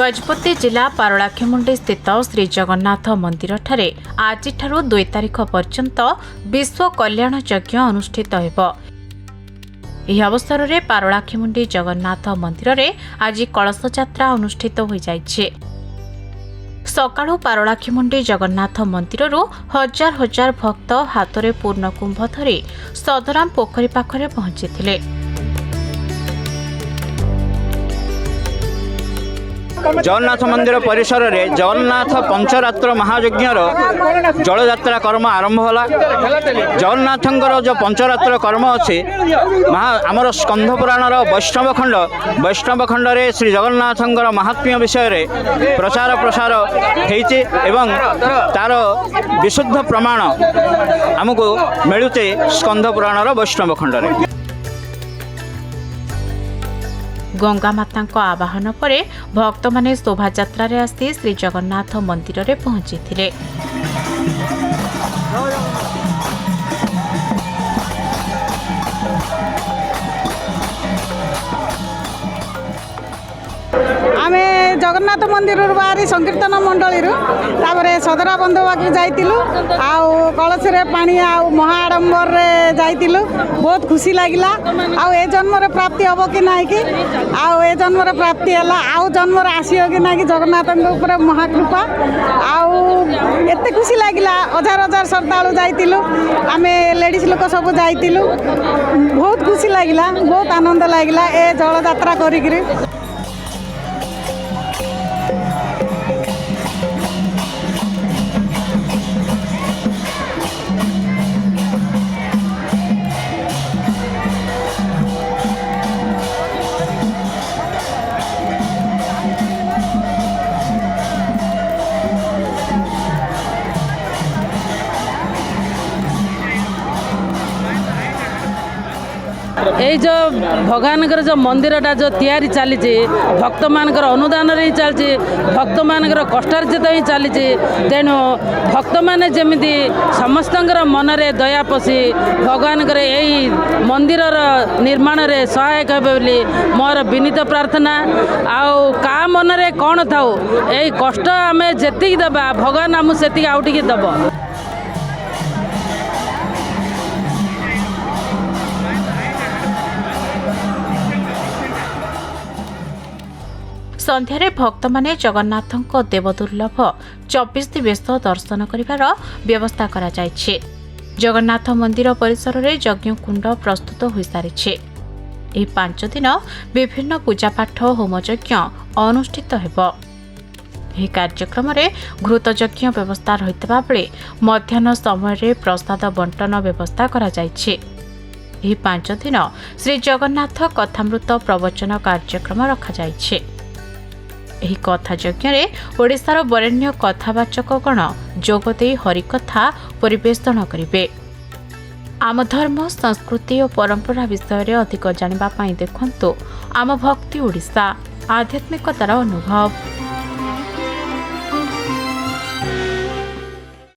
गजपति जिला पारलाखेमुंडी स्थित श्री जगन्नाथ मंदिर ठारे आज 2 तारिख पर्यंत विश्व कल्याण यज्ञ अनुष्ठित हेब। यह अवसर में पारलाखेमुंडी जगन्नाथ मंदिर में आज कलश यात्रा अनुष्ठित हो जाइछे। सकाळु पारलाखेमुंडी जगन्नाथ मंदिर हजार हजार भक्त हाथ में पूर्ण कुंभ धरी सदराम पोखरी पाखरे पहुंची। जगन्नाथ मंदिर परिसर में जगन्नाथ पंचरात्र महायज्ञर जल यात्रा कर्म आरंभ होला। जगन्नाथंकर जो पंचरात्र कर्म अच्छे आमर स्कंध पुराणर वैष्णव खंड रे श्री जगन्नाथंकर महात्म्य विषय रे प्रचार प्रसार होइचे एवं तार विशुद्ध प्रमाण आमको मिलुचे स्कंध पुराणर वैष्णव खंड रे। गंगा माता आवाहन पर भक्त माने शोभायात्रा रे आसी श्री जगन्नाथ मंदिर रे पहुंची थिले। आमे जगन्नाथ मंदिर बाहरी संकीर्तन मंडली सदरा बंधवाक जाइलु आउ कलश रे पानी आउ महाआडंबर रे जाइलु। बहुत खुशी लगिला। आउ ए जन्म रे प्राप्ति हबो कि नाही कि आउ ए जन्म रे प्राप्ति हला आउ जन्म रे आसीओ कि नाही कि जगन्नाथ ऊपर महाकृपा आउ एते खुशी लगिला। हजार हजार श्रद्धालु जाइलु आमे लेडीज लोक सब जाइलु। बहुत खुशी लगिला। बहुत आनंद लगिला ए जल यात्रा करिकरी। ये जो भगवान जो मंदिरटा जो तैयारी चली भक्त मान अनुदान ही चलती भक्त मान कष्टार्जित ही चली। तेणु भक्त मैंने जमी समस्त मन में दया पशि भगवान यही मंदिर निर्माण में सहायक हे बोली मोर विनीत प्रार्थना। आउ का मन में कौन था यही कष्ट आम जी देवा भगवान आम से आउ टे दब। संध्यारे भक्त माने जगन्नाथଙ୍କ देवदुर्लभ 24 बेश दर्शन करिवार व्यवस्था करा जायछि। जगन्नाथ मंदिर परिसर रे यज्ञ कुंड प्रस्तुत हो सारिछे। एही 5 दिन विभिन्न पूजापाठ होमयज्ञ अनुष्ठित हेब। एही कार्यक्रम रे घृत यज्ञ व्यवस्था रहितबा बेले मध्याह्न समय रे प्रसाद बंटन व्यवस्था करा जायछि। एही 5 दिन श्री जगन्नाथ कथामृत प्रवचन कार्यक्रम रखा जायछि। एही कथा यज्ञ रे ओडिशार वरेण्य कथावाचक गण जोगदे हरिकथा परिवेषण करिवे। आम धर्म संस्कृति और परंपरा विषय रे अधिक जानिबा पई देखंतु आम भक्ति ओडिशा आध्यात्मिकतार अनुभव।